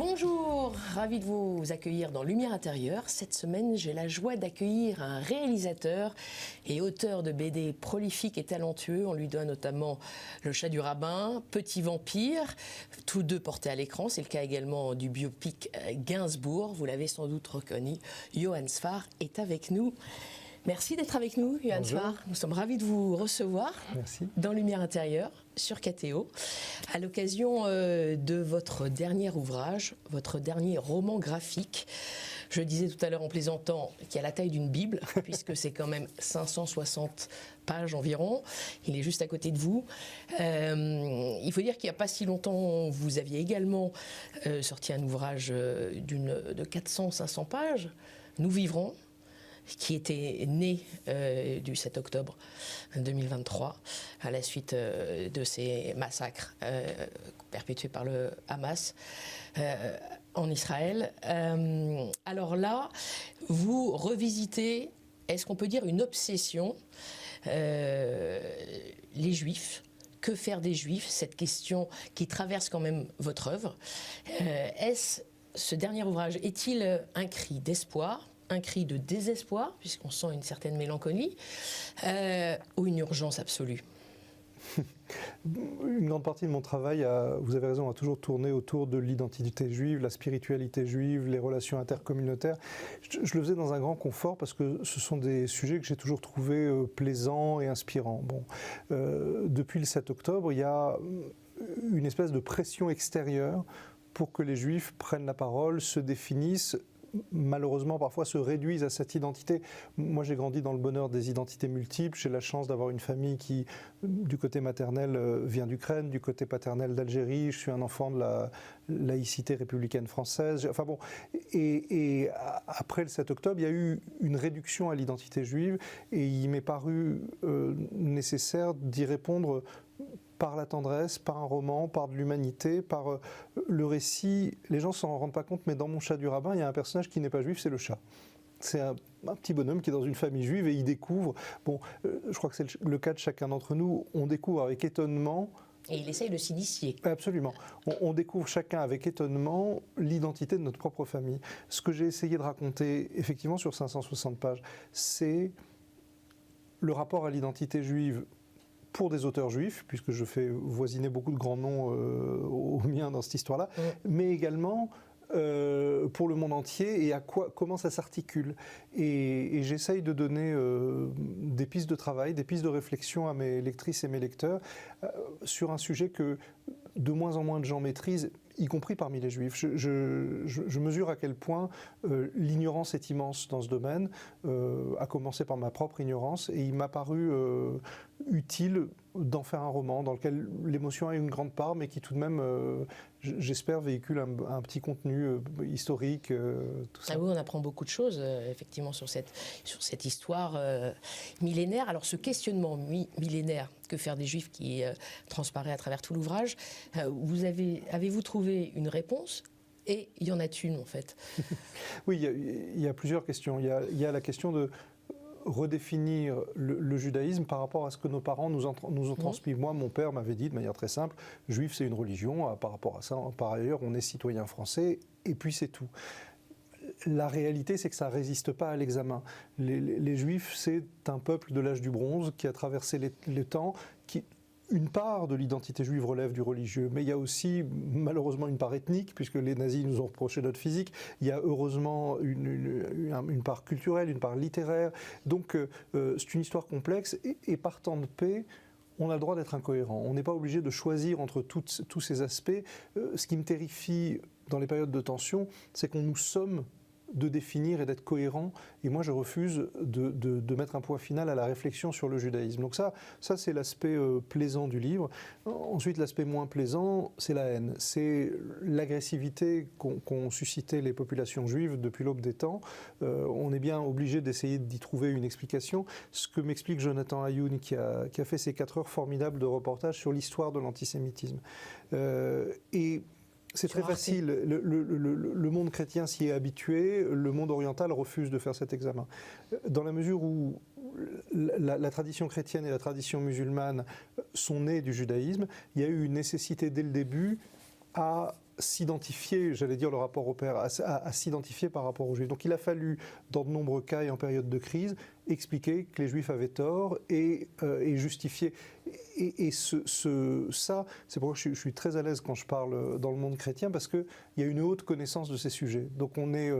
Bonjour, ravi de vous accueillir dans Lumière intérieure. Cette semaine, j'ai la joie d'accueillir un réalisateur et auteur de BD prolifique et talentueux. On lui doit notamment Le Chat du Rabbin, Petit Vampire, tous deux portés à l'écran. C'est le cas également du biopic Gainsbourg. Vous l'avez sans doute reconnu, Johann Sfar est avec nous. Merci d'être avec nous, Johann Sfar. Nous sommes ravis de vous recevoir. Merci. Dans Lumière intérieure, sur KTO, à l'occasion de votre dernier ouvrage, votre dernier roman graphique. Je disais tout à l'heure en plaisantant qu'il a la taille d'une Bible, puisque c'est quand même 560 pages environ. Il est juste à côté de vous. Il faut dire qu'il n'y a pas si longtemps, vous aviez également sorti un ouvrage de 400-500 pages, Nous vivrons, qui était né du 7 octobre 2023 à la suite de ces massacres perpétués par le Hamas en Israël. Alors là, vous revisitez, est-ce qu'on peut dire une obsession, les Juifs. Que faire des Juifs? Cette question qui traverse quand même votre œuvre. Ce dernier ouvrage est-il un cri d'espoir, un cri de désespoir, puisqu'on sent une certaine mélancolie, ou une urgence absolue? Une grande partie de mon travail, vous avez raison, a toujours tourné autour de l'identité juive, la spiritualité juive, les relations intercommunautaires. Je le faisais dans un grand confort parce que ce sont des sujets que j'ai toujours trouvés plaisants et inspirants. Bon, depuis le 7 octobre, il y a une espèce de pression extérieure pour que les Juifs prennent la parole, se définissent, malheureusement parfois se réduisent à cette identité. Moi j'ai grandi dans le bonheur des identités multiples, j'ai la chance d'avoir une famille qui du côté maternel vient d'Ukraine, du côté paternel d'Algérie, je suis un enfant de la laïcité républicaine française, enfin bon, et après le 7 octobre il y a eu une réduction à l'identité juive et il m'est paru nécessaire d'y répondre par la tendresse, par un roman, par de l'humanité, par le récit. Les gens ne s'en rendent pas compte, mais dans Mon Chat du Rabbin, il y a un personnage qui n'est pas juif, c'est le chat. C'est un petit bonhomme qui est dans une famille juive et il découvre, bon, je crois que c'est le cas de chacun d'entre nous, on découvre avec étonnement. Et il essaye de s'initier. Absolument. On découvre chacun avec étonnement l'identité de notre propre famille. Ce que j'ai essayé de raconter, effectivement, sur 560 pages, c'est le rapport à l'identité juive pour des auteurs juifs, puisque je fais voisiner beaucoup de grands noms aux miens dans cette histoire-là, mais également pour le monde entier et comment ça s'articule. Et j'essaye de donner des pistes de travail, des pistes de réflexion à mes lectrices et mes lecteurs sur un sujet que de moins en moins de gens maîtrisent, y compris parmi les Juifs. Je mesure à quel point l'ignorance est immense dans ce domaine, à commencer par ma propre ignorance, et il m'a paru utile d'en faire un roman dans lequel l'émotion a une grande part, mais qui tout de même, j'espère, véhicule un petit contenu historique, tout ça. Ah oui, on apprend beaucoup de choses, effectivement, sur cette histoire millénaire. Alors ce questionnement millénaire, que faire des Juifs, qui transparaît à travers tout l'ouvrage, avez-vous trouvé une réponse? Et il y en a une, en fait. Oui, il y a plusieurs questions. Il y a la question de redéfinir le judaïsme par rapport à ce que nos parents nous ont transmis. Moi, mon père m'avait dit de manière très simple, juif c'est une religion, par rapport à ça, par ailleurs on est citoyen français, et puis c'est tout. La réalité, c'est que ça ne résiste pas à l'examen. Les Juifs, c'est un peuple de l'âge du bronze qui a traversé les temps, une part de l'identité juive relève du religieux, mais il y a aussi malheureusement une part ethnique, puisque les nazis nous ont reproché notre physique. Il y a heureusement une part culturelle, une part littéraire. Donc c'est une histoire complexe, et par temps de paix, on a le droit d'être incohérent. On n'est pas obligé de choisir entre tous ces aspects. Ce qui me terrifie dans les périodes de tension, c'est qu'on nous somme de définir et d'être cohérent, et moi je refuse de mettre un point final à la réflexion sur le judaïsme. Donc ça c'est l'aspect plaisant du livre. Ensuite, l'aspect moins plaisant, c'est la haine, c'est l'agressivité qu'ont suscité les populations juives depuis l'aube des temps. On est bien obligé d'essayer d'y trouver une explication. Ce que m'explique Jonathan Ayoun, qui a fait ces 4 heures formidables de reportage sur l'histoire de l'antisémitisme. Et c'est très facile, le monde chrétien s'y est habitué, le monde oriental refuse de faire cet examen. Dans la mesure où la tradition chrétienne et la tradition musulmane sont nées du judaïsme, il y a eu une nécessité dès le début à s'identifier, j'allais dire le rapport au père, à s'identifier par rapport aux Juifs. Donc il a fallu, dans de nombreux cas et en période de crise, expliquer que les Juifs avaient tort et justifier. Et ça, c'est pourquoi je suis très à l'aise quand je parle dans le monde chrétien, parce qu'il y a une haute connaissance de ces sujets. Donc on est,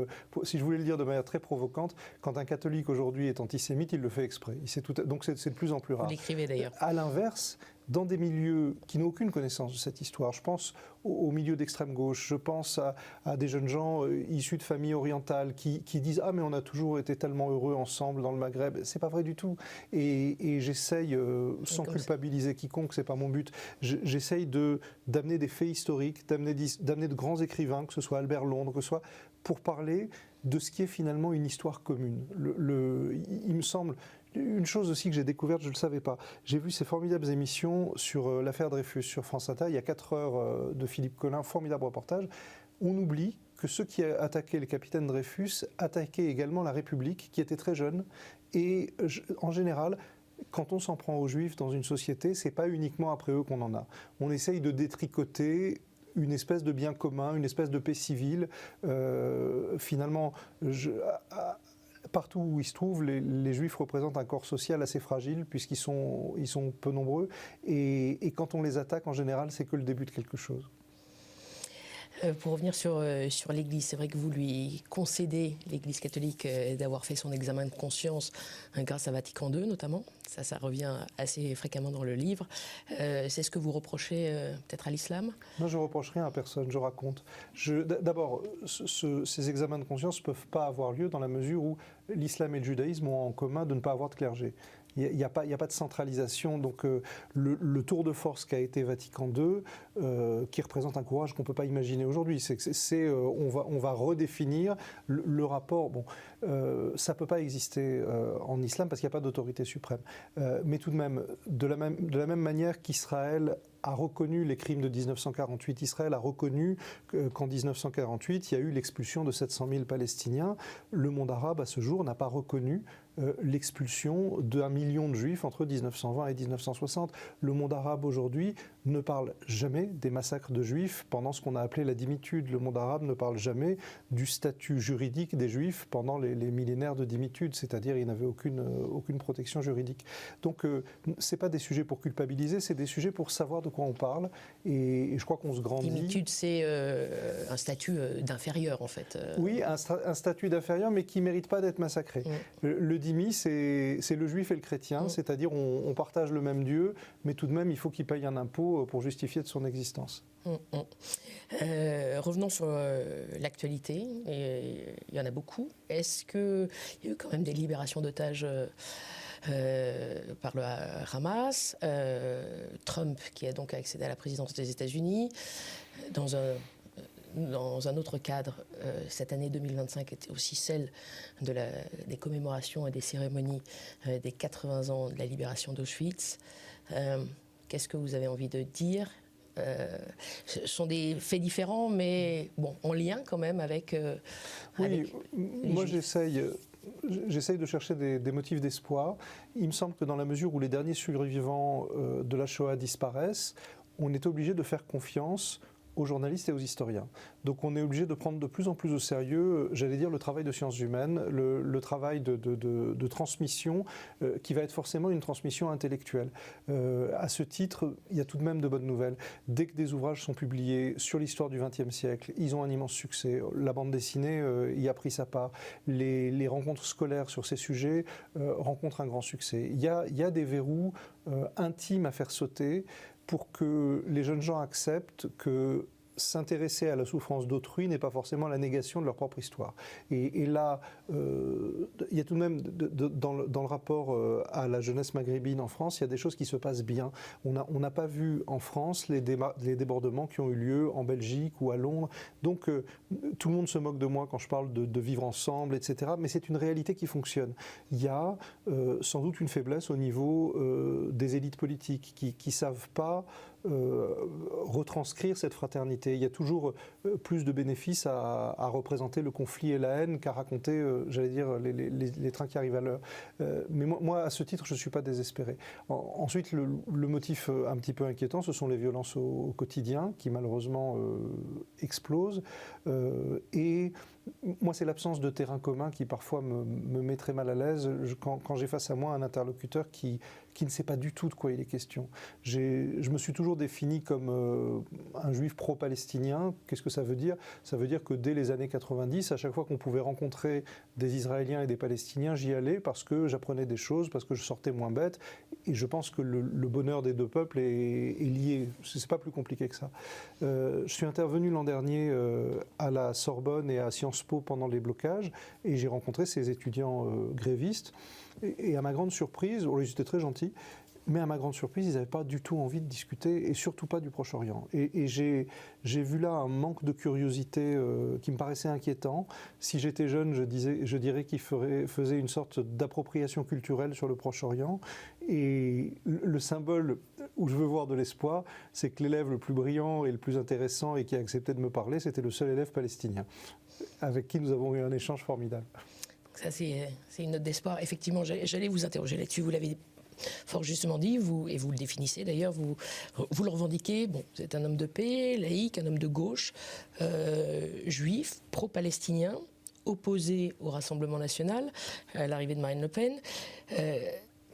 si je voulais le dire de manière très provocante, quand un catholique aujourd'hui est antisémite, il le fait exprès. Donc c'est de plus en plus rare. Vous l'écrivez d'ailleurs. À l'inverse, dans des milieux qui n'ont aucune connaissance de cette histoire, je pense aux milieux d'extrême gauche, je pense à des jeunes gens issus de familles orientales qui disent « Ah mais on a toujours été tellement heureux ensemble dans le Maghreb ». C'est pas vrai du tout. Et j'essaye, sans culpabiliser quiconque, c'est pas mon but, j'essaye d'amener des faits historiques, d'amener de grands écrivains, que ce soit Albert Londres, que ce soit pour parler de ce qui est finalement une histoire commune. Il me semble... Une chose aussi que j'ai découverte, je ne le savais pas. J'ai vu ces formidables émissions sur l'affaire Dreyfus sur France Inter. Il y a 4 heures de Philippe Collin, formidable reportage. On oublie que ceux qui attaquaient le capitaine Dreyfus attaquaient également la République, qui était très jeune. Et en général, quand on s'en prend aux Juifs dans une société, c'est pas uniquement après eux qu'on en a. On essaye de détricoter une espèce de bien commun, une espèce de paix civile. Finalement, partout où ils se trouvent, les Juifs représentent un corps social assez fragile puisqu'ils sont peu nombreux. Et quand on les attaque, en général, c'est que le début de quelque chose. Pour revenir sur l'Église, c'est vrai que vous lui concédez, l'Église catholique, d'avoir fait son examen de conscience grâce à Vatican II notamment. Ça revient assez fréquemment dans le livre. C'est ce que vous reprochez peut-être à l'islam ? Non, je ne reproche rien à personne, je raconte. D'abord, ces examens de conscience ne peuvent pas avoir lieu dans la mesure où l'islam et le judaïsme ont en commun de ne pas avoir de clergé. Il n'y a pas de centralisation. Donc le tour de force qu'a été Vatican II, qui représente un courage qu'on ne peut pas imaginer aujourd'hui, on va redéfinir le rapport. Bon, ça ne peut pas exister en islam parce qu'il n'y a pas d'autorité suprême. Mais tout de même, de la même manière qu'Israël a reconnu les crimes de 1948. Israël a reconnu qu'en 1948, il y a eu l'expulsion de 700 000 Palestiniens. Le monde arabe, à ce jour, n'a pas reconnu l'expulsion d'1 million de Juifs entre 1920 et 1960. Le monde arabe, aujourd'hui, ne parle jamais des massacres de Juifs pendant ce qu'on a appelé la dimitude. Le monde arabe ne parle jamais du statut juridique des Juifs pendant les millénaires de dimitude, c'est-à-dire ils n'avaient aucune protection juridique. Donc, ce n'est pas des sujets pour culpabiliser, c'est des sujets pour savoir de quoi on parle. Et je crois qu'on se grandit. Dimitude, c'est un statut d'inférieur, en fait. Oui, un statut d'inférieur, mais qui ne mérite pas d'être massacré. Le dhimmi, c'est le juif et le chrétien, c'est-à-dire on partage le même Dieu, mais tout de même, il faut qu'il paye un impôt pour justifier de son existence. Revenons sur l'actualité, il y en a beaucoup. Est-ce qu'il y a eu quand même des libérations d'otages par le Hamas, Trump qui a donc accédé à la présidence des États-Unis, dans un autre cadre, cette année 2025 était aussi celle des commémorations et des cérémonies des 80 ans de la libération d'Auschwitz. Qu'est-ce que vous avez envie de dire ? Ce sont des faits différents, mais bon, en lien quand même avec. Oui, moi j'essaye de chercher des motifs d'espoir. Il me semble que dans la mesure où les derniers survivants de la Shoah disparaissent, on est obligé de faire confiance aux journalistes et aux historiens. Donc on est obligé de prendre de plus en plus au sérieux, j'allais dire, le travail de sciences humaines, le travail de transmission, qui va être forcément une transmission intellectuelle. À ce titre, il y a tout de même de bonnes nouvelles. Dès que des ouvrages sont publiés sur l'histoire du XXe siècle, ils ont un immense succès. La bande dessinée y a pris sa part. Les rencontres scolaires sur ces sujets rencontrent un grand succès. Il y a des verrous intimes à faire sauter pour que les jeunes gens acceptent que s'intéresser à la souffrance d'autrui n'est pas forcément la négation de leur propre histoire. Et là, il y a tout de même, dans le rapport à la jeunesse maghrébine en France, il y a des choses qui se passent bien. On n'a pas vu en France les débordements qui ont eu lieu en Belgique ou à Londres. Donc, tout le monde se moque de moi quand je parle de vivre ensemble, etc. Mais c'est une réalité qui fonctionne. Il y a sans doute une faiblesse au niveau des élites politiques qui ne savent pas retranscrire cette fraternité. Il y a toujours plus de bénéfices à représenter le conflit et la haine qu'à raconter, j'allais dire, les trains qui arrivent à l'heure. Mais moi, à ce titre, je ne suis pas désespéré. Ensuite, le motif un petit peu inquiétant, ce sont les violences au quotidien qui malheureusement explosent. Et moi, c'est l'absence de terrain commun qui parfois me met très mal à l'aise quand j'ai face à moi un interlocuteur qui ne sait pas du tout de quoi il est question. Je me suis toujours défini comme un juif pro-palestinien. Qu'est-ce que ça veut dire ? Ça veut dire que dès les années 90, à chaque fois qu'on pouvait rencontrer des Israéliens et des Palestiniens, j'y allais parce que j'apprenais des choses, parce que je sortais moins bête. Et je pense que le bonheur des deux peuples est lié. C'est pas plus compliqué que ça. Je suis intervenu l'an dernier à la Sorbonne et à Sciences Po pendant les blocages et j'ai rencontré ces étudiants grévistes. Et à ma grande surprise, ils étaient très gentils, mais à ma grande surprise, ils n'avaient pas du tout envie de discuter, et surtout pas du Proche-Orient. Et j'ai vu là un manque de curiosité qui me paraissait inquiétant. Si j'étais jeune, je dirais qu'ils faisaient une sorte d'appropriation culturelle sur le Proche-Orient. Et le symbole où je veux voir de l'espoir, c'est que l'élève le plus brillant et le plus intéressant et qui a accepté de me parler, c'était le seul élève palestinien, avec qui nous avons eu un échange formidable. Ça, c'est une note d'espoir. Effectivement, j'allais vous interroger là-dessus. Vous l'avez fort justement dit, et vous le définissez d'ailleurs, vous le revendiquez. Bon, vous êtes un homme de paix, laïque, un homme de gauche, juif, pro-palestinien, opposé au Rassemblement national, à l'arrivée de Marine Le Pen.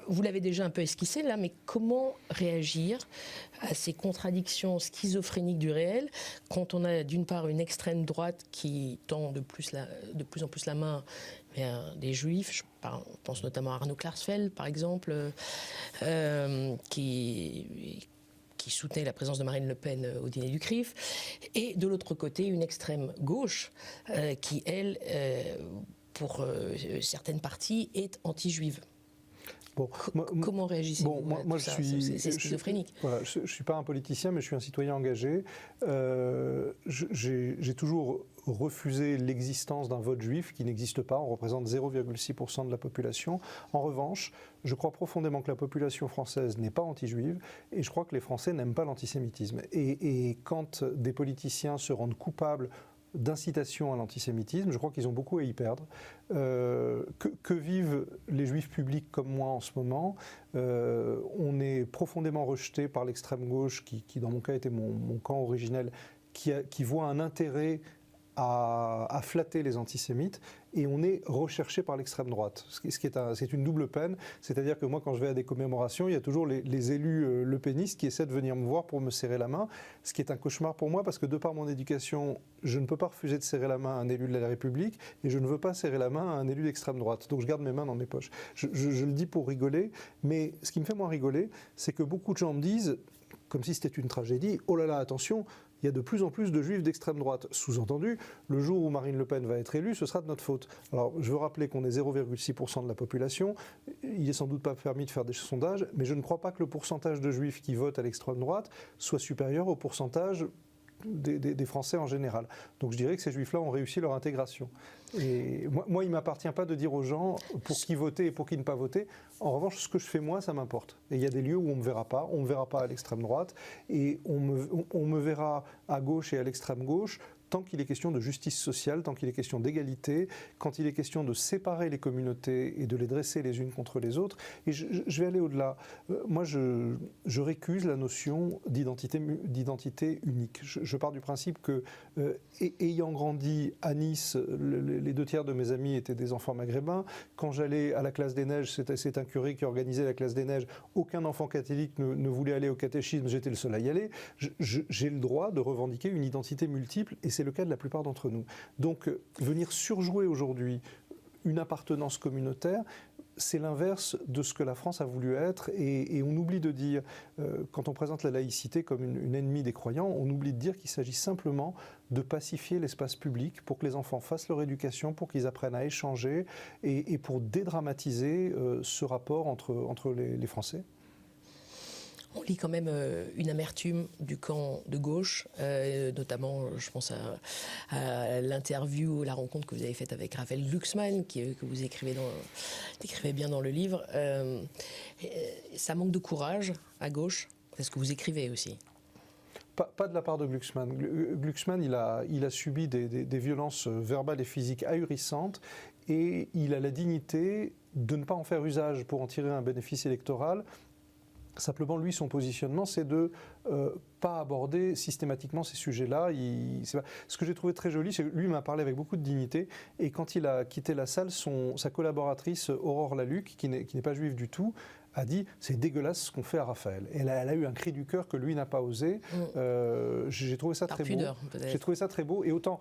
Vous l'avez déjà un peu esquissé là, mais comment réagir à ces contradictions schizophréniques du réel quand on a d'une part une extrême droite qui tend de plus en plus la main vers des juifs, je pense notamment à Arnaud Klarsfeld par exemple, qui soutenait la présence de Marine Le Pen au dîner du CRIF, et de l'autre côté une extrême gauche qui, elle, pour certaines parties, est anti-juive. Bon, comment réagissez-vous moi je suis, c'est schizophrénique. Je ne suis pas un politicien, mais je suis un citoyen engagé. J'ai toujours refusé l'existence d'un vote juif qui n'existe pas. On représente 0,6% de la population. En revanche, je crois profondément que la population française n'est pas anti-juive et je crois que les Français n'aiment pas l'antisémitisme. Et quand des politiciens se rendent coupables d'incitation à l'antisémitisme, je crois qu'ils ont beaucoup à y perdre. Que vivent les juifs publics comme moi en ce moment ? On est profondément rejeté par l'extrême gauche, qui dans mon cas était mon camp originel, qui voit un intérêt à flatter les antisémites, et on est recherché par l'extrême droite. C'est une double peine, c'est-à-dire que moi, quand je vais à des commémorations, il y a toujours les élus lepénistes qui essaient de venir me voir pour me serrer la main, ce qui est un cauchemar pour moi, parce que de par mon éducation, je ne peux pas refuser de serrer la main à un élu de la République, et je ne veux pas serrer la main à un élu d'extrême droite. Donc je garde mes mains dans mes poches. Je le dis pour rigoler, mais ce qui me fait moins rigoler, c'est que beaucoup de gens me disent, comme si c'était une tragédie, « Oh là là, attention !» Il y a de plus en plus de juifs d'extrême droite. Sous-entendu, le jour où Marine Le Pen va être élue, ce sera de notre faute. Alors, je veux rappeler qu'on est 0,6% de la population. Il n'est sans doute pas permis de faire des sondages, mais je ne crois pas que le pourcentage de juifs qui votent à l'extrême droite soit supérieur au pourcentage des Français en général. Donc je dirais que ces juifs-là ont réussi leur intégration. Et moi, il ne m'appartient pas de dire aux gens pour qui voter et pour qui ne pas voter. En revanche, ce que je fais moi, ça m'importe. Et il y a des lieux où on ne me verra pas. On ne me verra pas à l'extrême droite et on me verra à gauche et à l'extrême gauche tant qu'il est question de justice sociale, tant qu'il est question d'égalité, quand il est question de séparer les communautés et de les dresser les unes contre les autres. Et je vais aller au-delà. Moi, je récuse la notion d'identité unique. Je pars du principe que, ayant grandi à Nice, les 2 tiers de mes amis étaient des enfants maghrébins. Quand j'allais à la classe des neiges, c'est un curé qui organisait la classe des neiges. Aucun enfant catholique ne voulait aller au catéchisme, j'étais le seul à y aller. J'ai le droit de revendiquer une identité multiple, et c'est le cas de la plupart d'entre nous. Donc, venir surjouer aujourd'hui une appartenance communautaire, c'est l'inverse de ce que la France a voulu être, et on oublie de dire, quand on présente la laïcité comme une ennemie des croyants, on oublie de dire qu'il s'agit simplement de pacifier l'espace public pour que les enfants fassent leur éducation, pour qu'ils apprennent à échanger, et pour dédramatiser ce rapport entre les Français. On lit quand même une amertume du camp de gauche, notamment, je pense à l'interview, la rencontre que vous avez faite avec Raphaël Glucksmann, que vous décrivez bien dans le livre. Ça manque de courage à gauche, c'est ce que vous écrivez aussi. Pas de la part de Glucksmann. Glucksmann, il a subi des violences verbales et physiques ahurissantes et il a la dignité de ne pas en faire usage pour en tirer un bénéfice électoral. Simplement, lui, son positionnement, c'est de pas aborder systématiquement ces sujets-là. Ce que j'ai trouvé très joli, c'est que lui m'a parlé avec beaucoup de dignité. Et quand il a quitté la salle, sa collaboratrice Aurore Laluc, qui n'est pas juive du tout, a dit « c'est dégueulasse ce qu'on fait à Raphaël ». Elle a eu un cri du cœur que lui n'a pas osé. J'ai trouvé ça très beau. J'ai trouvé ça très beau. Et autant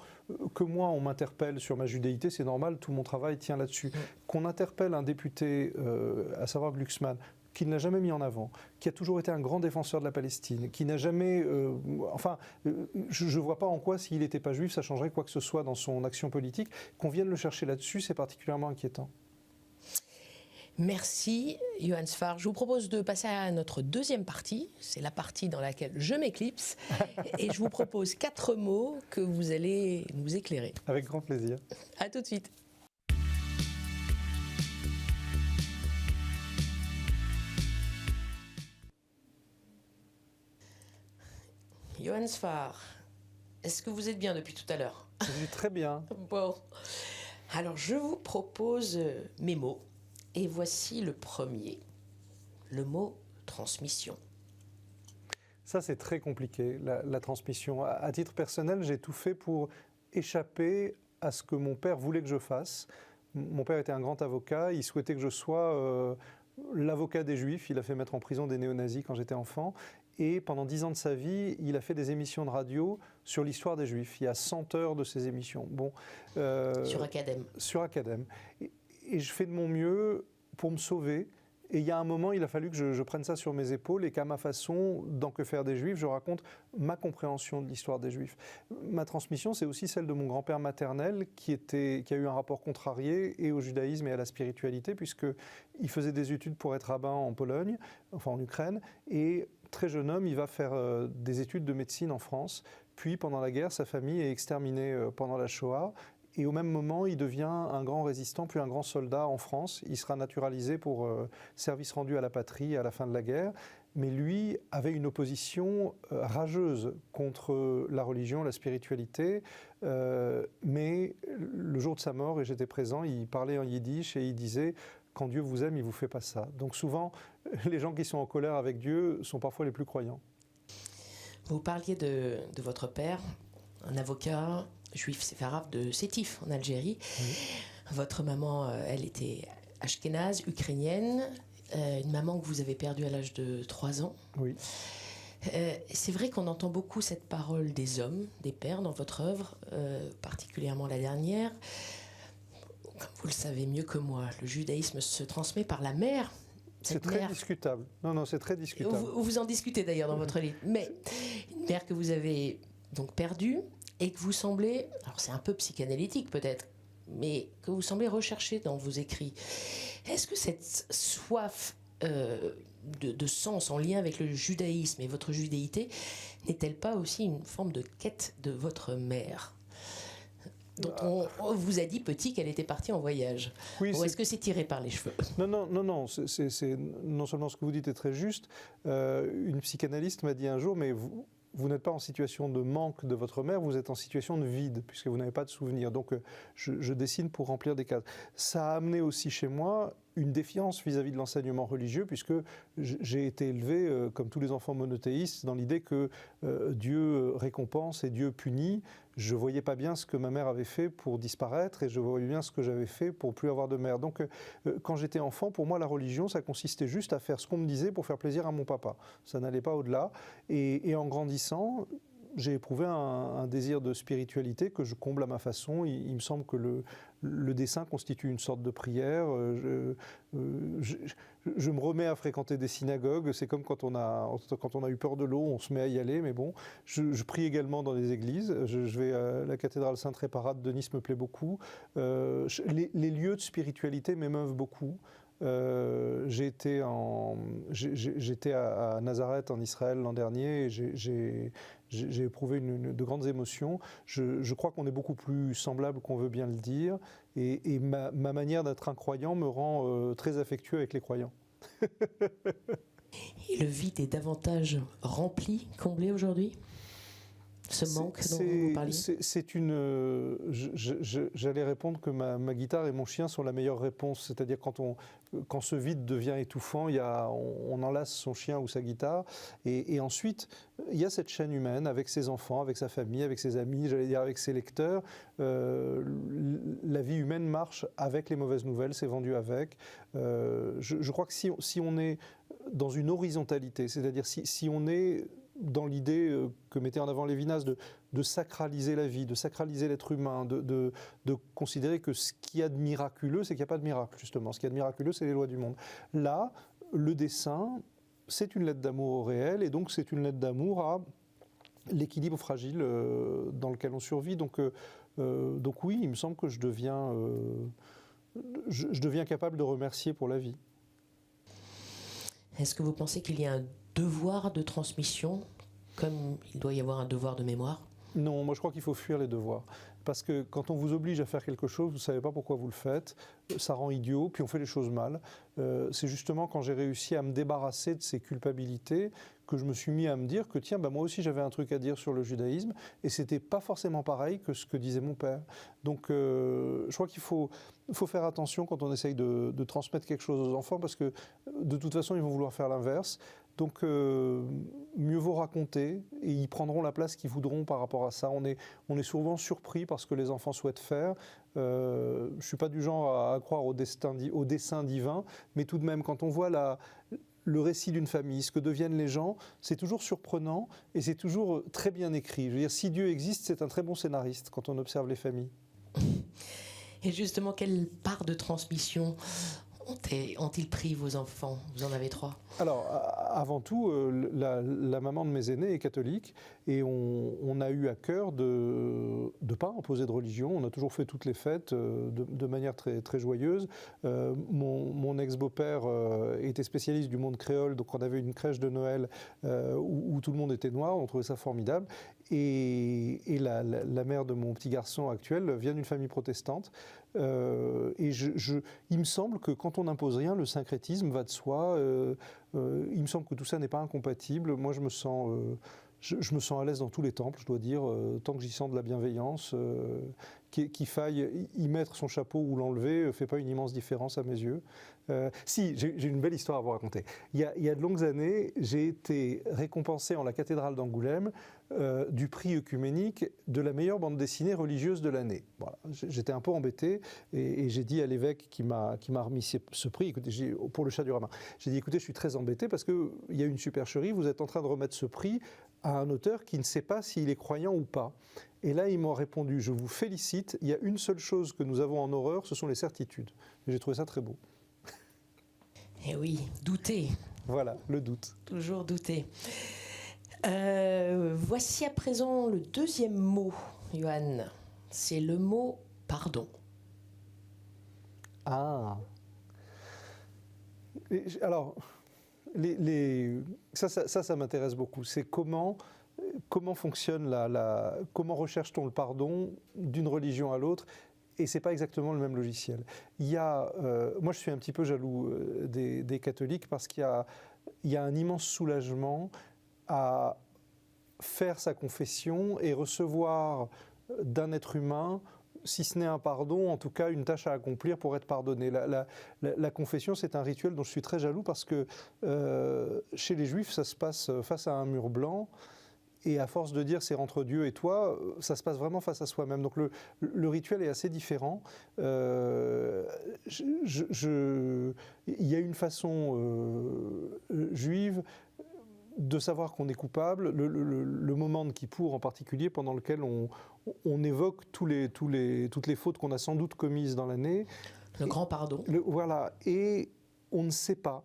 que moi, on m'interpelle sur ma judéité, c'est normal, tout mon travail tient là-dessus. Qu'on interpelle un député, à savoir Glucksmann, qu'il n'a jamais mis en avant, qui a toujours été un grand défenseur de la Palestine, qui n'a jamais... je ne vois pas en quoi, s'il n'était pas juif, ça changerait quoi que ce soit dans son action politique. Qu'on vienne le chercher là-dessus, c'est particulièrement inquiétant. Merci, Johann Sfar. Je vous propose de passer à notre deuxième partie. C'est la partie dans laquelle je m'éclipse. Et je vous propose 4 mots que vous allez nous éclairer. Avec grand plaisir. À tout de suite. Johann Sfar, est-ce que vous êtes bien depuis tout à l'heure? Je suis très bien. Bon. Alors, je vous propose mes mots. Et voici le premier, le mot transmission. Ça, c'est très compliqué, la transmission. À titre personnel, j'ai tout fait pour échapper à ce que mon père voulait que je fasse. Mon père était un grand avocat, il souhaitait que je sois l'avocat des Juifs. Il a fait mettre en prison des néo-nazis quand j'étais enfant. Et pendant 10 ans de sa vie, il a fait des émissions de radio sur l'histoire des Juifs. Il y a 100 heures de ces émissions. Bon, sur Academ. Sur Academ. Et je fais de mon mieux pour me sauver. Et il y a un moment, il a fallu que je prenne ça sur mes épaules et qu'à ma façon, dans Que faire des Juifs, je raconte ma compréhension de l'histoire des Juifs. Ma transmission, c'est aussi celle de mon grand-père maternel qui a eu un rapport contrarié et au judaïsme et à la spiritualité, puisqu'il faisait des études pour être rabbin en Pologne, enfin en Ukraine, et très jeune homme, il va faire des études de médecine en France. Puis, pendant la guerre, sa famille est exterminée pendant la Shoah. Et au même moment, il devient un grand résistant, puis un grand soldat en France. Il sera naturalisé pour service rendu à la patrie à la fin de la guerre. Mais lui avait une opposition rageuse contre la religion, la spiritualité. Mais le jour de sa mort, et j'étais présent, il parlait en yiddish et il disait « Quand Dieu vous aime, il ne vous fait pas ça ». Donc souvent, les gens qui sont en colère avec Dieu sont parfois les plus croyants. Vous parliez de votre père, un avocat juif séfarade de Sétif, en Algérie. Oui. Votre maman, elle était ashkénaze, ukrainienne, une maman que vous avez perdue à l'âge de 3 ans. Oui. C'est vrai qu'on entend beaucoup cette parole des hommes, des pères dans votre œuvre, particulièrement la dernière. Comme vous le savez mieux que moi, le judaïsme se transmet par la mère. C'est très discutable. Non, c'est très discutable. Vous en discutez d'ailleurs dans votre livre. Mais une mère que vous avez donc perdue, et que vous semblez, alors c'est un peu psychanalytique peut-être, mais que vous semblez rechercher dans vos écrits. Est-ce que cette soif de sens en lien avec le judaïsme et votre judéité n'est-elle pas aussi une forme de quête de votre mère, dont on vous a dit petit qu'elle était partie en voyage? Oui, ou est-ce que c'est tiré par les cheveux? Non, non seulement ce que vous dites est très juste. Une psychanalyste m'a dit un jour, mais vous n'êtes pas en situation de manque de votre mère, vous êtes en situation de vide, puisque vous n'avez pas de souvenirs. Donc, je dessine pour remplir des cases. Ça a amené aussi chez moi une défiance vis-à-vis de l'enseignement religieux, puisque j'ai été élevé, comme tous les enfants monothéistes, dans l'idée que Dieu récompense et Dieu punit. Je ne voyais pas bien ce que ma mère avait fait pour disparaître, et je voyais bien ce que j'avais fait pour plus avoir de mère. Donc, quand j'étais enfant, pour moi, la religion, ça consistait juste à faire ce qu'on me disait pour faire plaisir à mon papa. Ça n'allait pas au-delà. Et en grandissant, j'ai éprouvé un désir de spiritualité que je comble à ma façon. Il me semble que le dessin constitue une sorte de prière. Je me remets à fréquenter des synagogues. C'est comme quand on a eu peur de l'eau, on se met à y aller. Mais bon, je prie également dans les églises. Je vais à la cathédrale Sainte-Réparate de Nice, me plaît beaucoup. Les lieux de spiritualité m'émeuvent beaucoup. J'étais à Nazareth en Israël l'an dernier et j'ai éprouvé de grandes émotions. Je crois qu'on est beaucoup plus semblables qu'on veut bien le dire et ma manière d'être un croyant me rend très affectueux avec les croyants. Et le vide est davantage rempli, comblé aujourd'hui ? Ce manque dont vous parliez. J'allais répondre que ma guitare et mon chien sont la meilleure réponse. C'est-à-dire quand ce vide devient étouffant, on enlace son chien ou sa guitare. Et ensuite, il y a cette chaîne humaine avec ses enfants, avec sa famille, avec ses amis, j'allais dire avec ses lecteurs. La vie humaine marche avec les mauvaises nouvelles, c'est vendu avec. Je crois que si on est dans une horizontalité, c'est-à-dire si on est dans l'idée que mettait en avant Lévinas de sacraliser la vie, de sacraliser l'être humain, de considérer que ce qu'il y a de miraculeux, c'est qu'il n'y a pas de miracle, justement. Ce qu'il y a de miraculeux, c'est les lois du monde. Là, le dessin, c'est une lettre d'amour au réel, et donc c'est une lettre d'amour à l'équilibre fragile dans lequel on survit. Donc oui, il me semble que je deviens capable de remercier pour la vie. Est-ce que vous pensez qu'il y a un devoir de transmission, comme il doit y avoir un devoir de mémoire? Non, moi je crois qu'il faut fuir les devoirs. Parce que quand on vous oblige à faire quelque chose, vous ne savez pas pourquoi vous le faites, ça rend idiot, puis on fait les choses mal. C'est justement quand j'ai réussi à me débarrasser de ces culpabilités que je me suis mis à me dire que tiens, moi aussi j'avais un truc à dire sur le judaïsme, et c'était pas forcément pareil que ce que disait mon père. Donc je crois qu'il faut faire attention quand on essaye de transmettre quelque chose aux enfants, parce que de toute façon ils vont vouloir faire l'inverse. Donc mieux vaut raconter, et ils prendront la place qu'ils voudront par rapport à ça. On est souvent surpris par ce que les enfants souhaitent faire. Je ne suis pas du genre à croire au dessein divin, mais tout de même, quand on voit le récit d'une famille, ce que deviennent les gens, c'est toujours surprenant et c'est toujours très bien écrit. Je veux dire, si Dieu existe, c'est un très bon scénariste quand on observe les familles. Et justement, quelle part de transmission ont-ils pris vos enfants? Vous en avez 3. Alors, avant tout, la maman de mes aînés est catholique, et on a eu à cœur de ne pas imposer de religion. On a toujours fait toutes les fêtes de manière très, très joyeuse. Mon ex-beau-père était spécialiste du monde créole, donc on avait une crèche de Noël où tout le monde était noir, on trouvait ça formidable. Et la mère de mon petit garçon actuel vient d'une famille protestante. Et il me semble que quand on n'impose rien, le syncrétisme va de soi. Il me semble que tout ça n'est pas incompatible. Moi, je me sens à l'aise dans tous les temples, je dois dire, tant que j'y sens de la bienveillance. Qu'il faille y mettre son chapeau ou l'enlever ne fait pas une immense différence à mes yeux. Si, j'ai une belle histoire à vous raconter. Il y a de longues années, j'ai été récompensé en la cathédrale d'Angoulême du prix œcuménique de la meilleure bande dessinée religieuse de l'année. Voilà. J'étais un peu embêté, et j'ai dit à l'évêque qui m'a remis ce prix, écoutez, pour le chat du rabbin, j'ai dit écoutez, je suis très embêté parce qu'il y a une supercherie, vous êtes en train de remettre ce prix à un auteur qui ne sait pas s'il est croyant ou pas. Et là, ils m'ont répondu, je vous félicite, il y a une seule chose que nous avons en horreur, ce sont les certitudes. Et j'ai trouvé ça très beau. Eh oui, douter. Voilà, le doute. Toujours douter. Voici à présent le deuxième mot, Johan. C'est le mot pardon. Ah. Alors, ça m'intéresse beaucoup. C'est comment fonctionne comment recherche-t-on le pardon d'une religion à l'autre? Et c'est pas exactement le même logiciel. Moi, je suis un petit peu jaloux des catholiques, parce qu'il y a un immense soulagement à faire sa confession et recevoir d'un être humain, si ce n'est un pardon, en tout cas une tâche à accomplir pour être pardonné. La confession, c'est un rituel dont je suis très jaloux, parce que chez les Juifs, ça se passe face à un mur blanc. Et à force de dire c'est entre Dieu et toi, ça se passe vraiment face à soi-même. Donc le rituel est assez différent. Il y a une façon juive de savoir qu'on est coupable, le moment de Kippour en particulier, pendant lequel on évoque toutes les fautes qu'on a sans doute commises dans l'année. Le grand pardon. Voilà, et on ne sait pas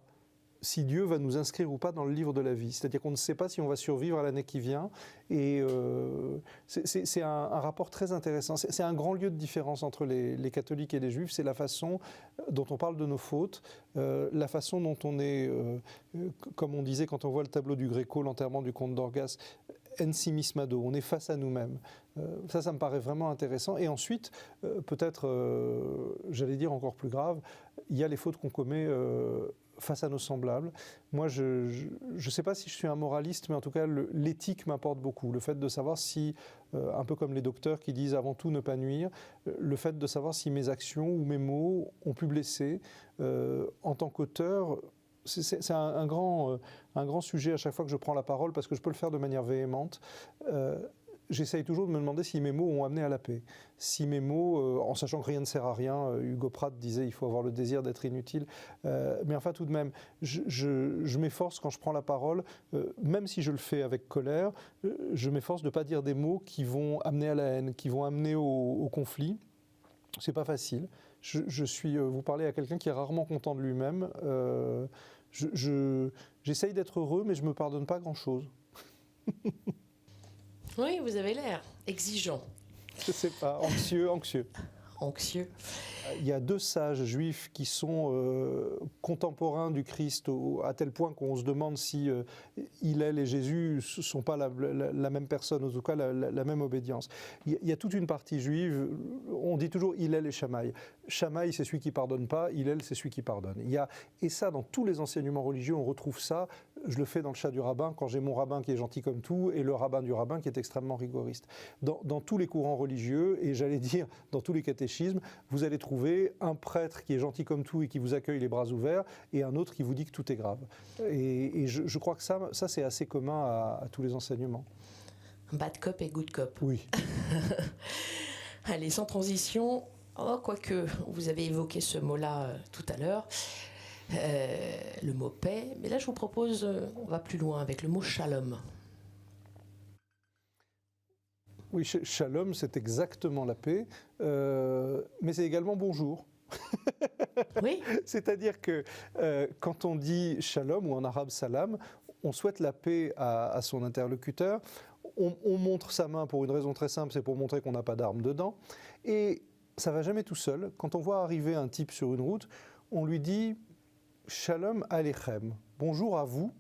si Dieu va nous inscrire ou pas dans le livre de la vie. C'est-à-dire qu'on ne sait pas si on va survivre à l'année qui vient. Et c'est un rapport très intéressant. C'est un grand lieu de différence entre les catholiques et les juifs. C'est la façon dont on parle de nos fautes, la façon dont on est, comme on disait quand on voit le tableau du Gréco, l'enterrement du comte d'Orgas, ensimismado, on est face à nous-mêmes. Ça me paraît vraiment intéressant. Et ensuite, peut-être, j'allais dire encore plus grave, il y a les fautes qu'on commet face à nos semblables. Moi, je ne sais pas si je suis un moraliste, mais en tout cas, l'éthique m'importe beaucoup. Le fait de savoir si, un peu comme les docteurs qui disent avant tout ne pas nuire, le fait de savoir si mes actions ou mes mots ont pu blesser. En tant qu'auteur, c'est un grand sujet à chaque fois que je prends la parole, parce que je peux le faire de manière véhémente. J'essaye toujours de me demander si mes mots ont amené à la paix. Si mes mots, en sachant que rien ne sert à rien, Hugo Pratt disait il faut avoir le désir d'être inutile, mais enfin tout de même, je m'efforce quand je prends la parole, même si je le fais avec colère, je m'efforce de ne pas dire des mots qui vont amener à la haine, qui vont amener au conflit. C'est pas facile. Vous parlez à quelqu'un qui est rarement content de lui-même. J'essaye d'être heureux, mais je ne me pardonne pas grand-chose. Oui, vous avez l'air exigeant. Je ne sais pas, anxieux. Anxieux. Il y a 2 sages juifs qui sont contemporains du Christ, à tel point qu'on se demande si Hillel et Jésus ne sont pas la même personne, en tout cas la même obédience. Il y a toute une partie juive, on dit toujours Hillel et Shammai. Shammai, c'est celui qui ne pardonne pas, Hillel, c'est celui qui pardonne. Et ça, dans tous les enseignements religieux, on retrouve ça. Je le fais dans le chat du rabbin, quand j'ai mon rabbin qui est gentil comme tout, et le rabbin du rabbin qui est extrêmement rigoriste. Dans tous les courants religieux, et j'allais dire dans tous les catéchismes, vous allez trouver un prêtre qui est gentil comme tout et qui vous accueille les bras ouverts, et un autre qui vous dit que tout est grave. Et je crois que ça c'est assez commun à tous les enseignements. Bad cop et good cop. Oui. Allez, sans transition, quoique vous avez évoqué ce mot-là tout à l'heure, le mot paix, mais là je vous propose, on va plus loin avec le mot shalom. Oui, shalom, c'est exactement la paix, mais c'est également bonjour. Oui. C'est-à-dire que quand on dit shalom, ou en arabe salam, on souhaite la paix à son interlocuteur. On montre sa main pour une raison très simple, c'est pour montrer qu'on n'a pas d'arme dedans. Et ça ne va jamais tout seul. Quand on voit arriver un type sur une route, on lui dit shalom aleichem, bonjour à vous,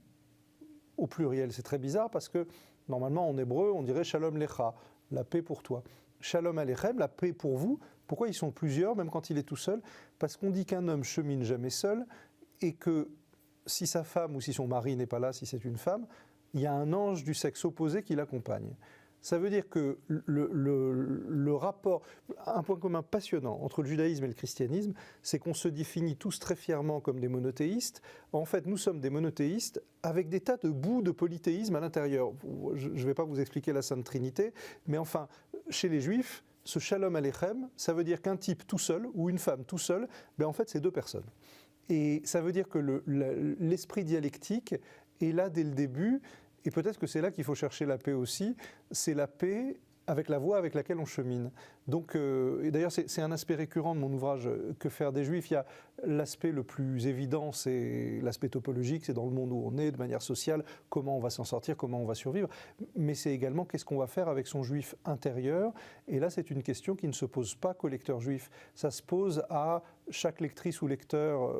au pluriel. C'est très bizarre parce que normalement en hébreu, on dirait shalom lecha, la paix pour toi. Shalom aleichem, la paix pour vous. Pourquoi ils sont plusieurs, même quand il est tout seul? Parce qu'on dit qu'un homme chemine jamais seul, et que si sa femme ou si son mari n'est pas là, si c'est une femme, il y a un ange du sexe opposé qui l'accompagne. Ça veut dire que le rapport, un point commun passionnant entre le judaïsme et le christianisme, c'est qu'on se définit tous très fièrement comme des monothéistes. En fait, nous sommes des monothéistes avec des tas de bouts de polythéisme à l'intérieur. Je ne vais pas vous expliquer la Sainte Trinité, mais enfin, chez les Juifs, ce shalom aleichem, ça veut dire qu'un type tout seul ou une femme tout seul, ben en fait, c'est 2 personnes. Et ça veut dire que l'esprit dialectique est là dès le début. Et peut-être que c'est là qu'il faut chercher la paix aussi, c'est la paix avec la voie avec laquelle on chemine. Donc, et d'ailleurs, c'est un aspect récurrent de mon ouvrage « Que faire des Juifs ». Il y a l'aspect le plus évident, c'est l'aspect topologique, c'est dans le monde où on est, de manière sociale, comment on va s'en sortir, comment on va survivre. Mais c'est également qu'est-ce qu'on va faire avec son juif intérieur. Et là, c'est une question qui ne se pose pas qu'au lecteur juif. Ça se pose à chaque lectrice ou lecteur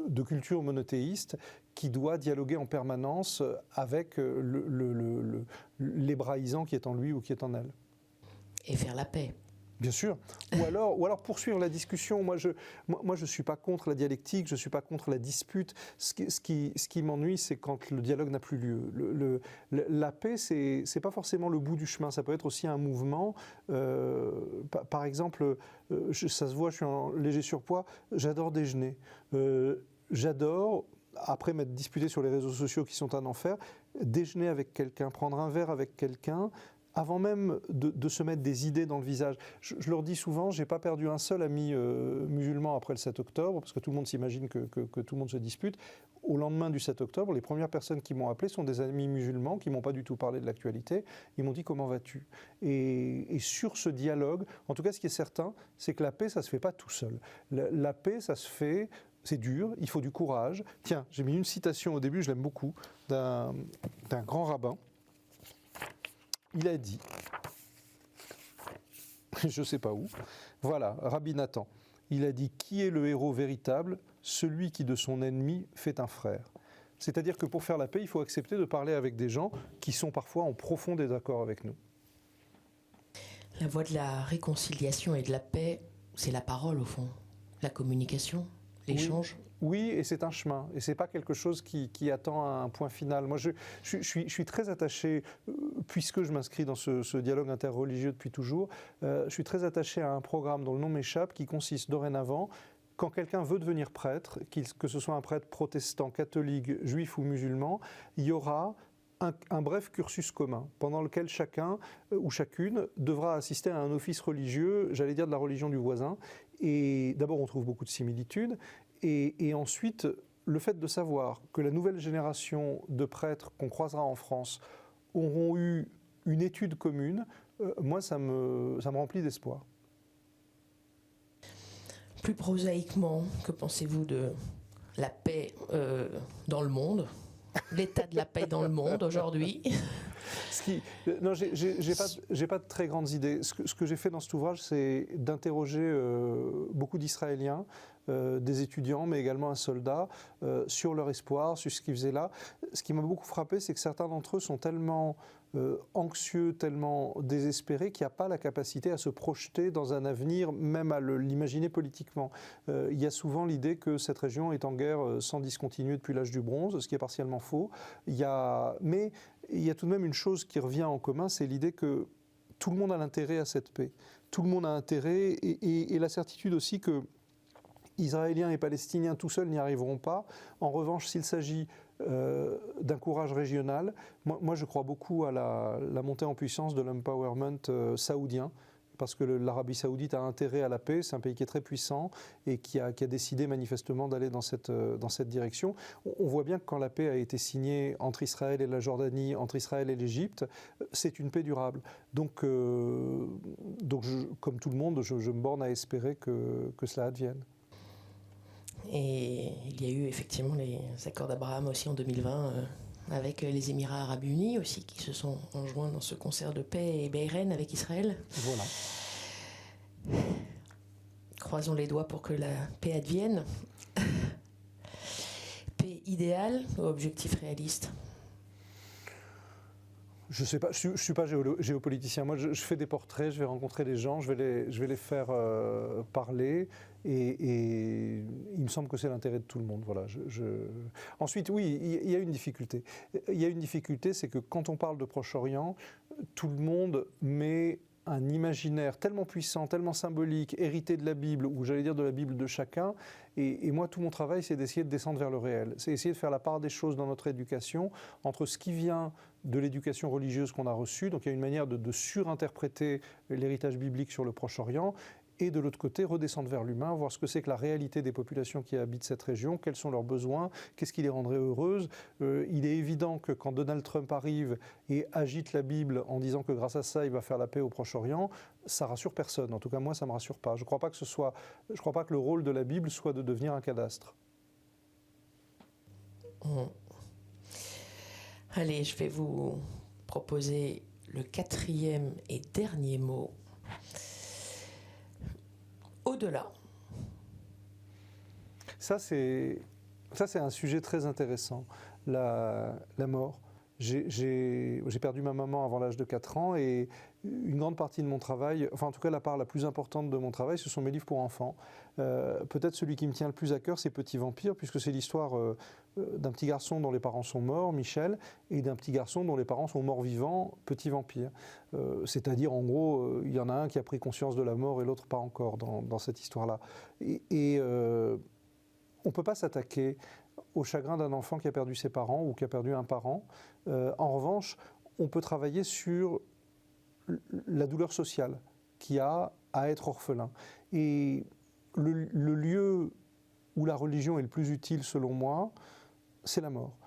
de culture monothéiste qui doit dialoguer en permanence avec l'hébraïsant qui est en lui ou qui est en elle. Et faire la paix. Bien sûr. Ou alors poursuivre la discussion. Moi, je ne suis pas contre la dialectique, je ne suis pas contre la dispute. Ce qui m'ennuie, c'est quand le dialogue n'a plus lieu. La paix, ce n'est pas forcément le bout du chemin, ça peut être aussi un mouvement. Par exemple, ça se voit, je suis en léger surpoids, j'adore déjeuner. J'adore, après m'être disputé sur les réseaux sociaux qui sont un enfer, déjeuner avec quelqu'un, prendre un verre avec quelqu'un, avant même de se mettre des idées dans le visage. Je leur dis souvent, je n'ai pas perdu un seul ami musulman après le 7 octobre, parce que tout le monde s'imagine que tout le monde se dispute. Au lendemain du 7 octobre, les premières personnes qui m'ont appelé sont des amis musulmans qui ne m'ont pas du tout parlé de l'actualité. Ils m'ont dit « Comment vas-tu ?» Et sur ce dialogue, en tout cas ce qui est certain, c'est que la paix, ça ne se fait pas tout seul. La paix, ça se fait... C'est dur, il faut du courage. Tiens, j'ai mis une citation au début, je l'aime beaucoup, d'un grand rabbin. Il a dit, je ne sais pas où, voilà, Rabbi Nathan, il a dit « Qui est le héros véritable? Celui qui de son ennemi fait un frère ». C'est-à-dire que pour faire la paix, il faut accepter de parler avec des gens qui sont parfois en profond désaccord avec nous. La voie de la réconciliation et de la paix, c'est la parole au fond, la communication. L'échange. Oui, et c'est un chemin, et c'est pas quelque chose qui attend un point final. Moi, je suis très attaché, puisque je m'inscris dans ce dialogue interreligieux depuis toujours, je suis très attaché à un programme dont le nom m'échappe, qui consiste dorénavant, quand quelqu'un veut devenir prêtre, que ce soit un prêtre protestant, catholique, juif ou musulman, il y aura un bref cursus commun, pendant lequel chacun ou chacune devra assister à un office religieux, j'allais dire de la religion du voisin. Et d'abord, on trouve beaucoup de similitudes. Et ensuite, le fait de savoir que la nouvelle génération de prêtres qu'on croisera en France auront eu une étude commune, moi, ça me remplit d'espoir. Plus prosaïquement, que pensez-vous de la paix dans le monde, l'état de la paix dans le monde aujourd'hui? Non, j'ai pas de très grandes idées. Ce que j'ai fait dans cet ouvrage, c'est d'interroger beaucoup d'Israéliens, des étudiants, mais également un soldat, sur leur espoir, sur ce qu'ils faisaient là. Ce qui m'a beaucoup frappé, c'est que certains d'entre eux sont tellement anxieux, tellement désespérés qu'il n'y a pas la capacité à se projeter dans un avenir, même à l'imaginer politiquement. Il y a souvent l'idée que cette région est en guerre sans discontinuer depuis l'âge du bronze, ce qui est partiellement faux. Mais il y a tout de même une chose qui revient en commun, c'est l'idée que tout le monde a l'intérêt à cette paix. Tout le monde a intérêt et la certitude aussi que Israéliens et Palestiniens tout seuls n'y arriveront pas. En revanche, s'il s'agit d'un courage régional, moi je crois beaucoup à la montée en puissance de l'empowerment saoudien, parce que l'Arabie saoudite a intérêt à la paix, c'est un pays qui est très puissant et qui a décidé manifestement d'aller dans cette direction. On voit bien que quand la paix a été signée entre Israël et la Jordanie, entre Israël et l'Égypte, c'est une paix durable. Donc comme tout le monde, je me borne à espérer que cela advienne. Et il y a eu effectivement les accords d'Abraham aussi en 2020 avec les Émirats arabes unis aussi qui se sont enjoints dans ce concert de paix et Bahreïn avec Israël. Voilà. Croisons les doigts pour que la paix advienne. Paix idéale ou objectif réaliste? Je ne sais pas, je ne suis pas géopoliticien. Moi, je fais des portraits, je vais rencontrer des gens, je vais les faire parler. Et il me semble que c'est l'intérêt de tout le monde. Voilà, Ensuite, oui, il y a une difficulté. Il y a une difficulté, c'est que quand on parle de Proche-Orient, tout le monde met un imaginaire tellement puissant, tellement symbolique, hérité de la Bible, ou j'allais dire de la Bible de chacun. Et moi, tout mon travail, c'est d'essayer de descendre vers le réel. C'est essayer de faire la part des choses dans notre éducation, entre ce qui vient de l'éducation religieuse qu'on a reçue, donc il y a une manière de surinterpréter l'héritage biblique sur le Proche-Orient, et de l'autre côté, redescendre vers l'humain, voir ce que c'est que la réalité des populations qui habitent cette région, quels sont leurs besoins, qu'est-ce qui les rendrait heureuses. Il est évident que quand Donald Trump arrive et agite la Bible en disant que grâce à ça, il va faire la paix au Proche-Orient, ça rassure personne. En tout cas, moi, ça ne me rassure pas. Je ne crois pas que le rôle de la Bible soit de devenir un cadastre. Allez, je vais vous proposer le 4e et dernier mot. Au-delà. Ça, c'est un sujet très intéressant, la mort. J'ai perdu ma maman avant l'âge de 4 ans et une grande partie de mon travail, enfin en tout cas la part la plus importante de mon travail, ce sont mes livres pour enfants. Peut-être celui qui me tient le plus à cœur, c'est Petit Vampire, puisque c'est l'histoire d'un petit garçon dont les parents sont morts, Michel, et d'un petit garçon dont les parents sont morts vivants, Petit Vampire. C'est-à-dire, en gros, il y en a un qui a pris conscience de la mort et l'autre pas encore dans cette histoire-là. Et on ne peut pas s'attaquer au chagrin d'un enfant qui a perdu ses parents ou qui a perdu un parent. En revanche, on peut travailler sur la douleur sociale qu'il y a à être orphelin. Et le lieu où la religion est le plus utile, selon moi, c'est la mort.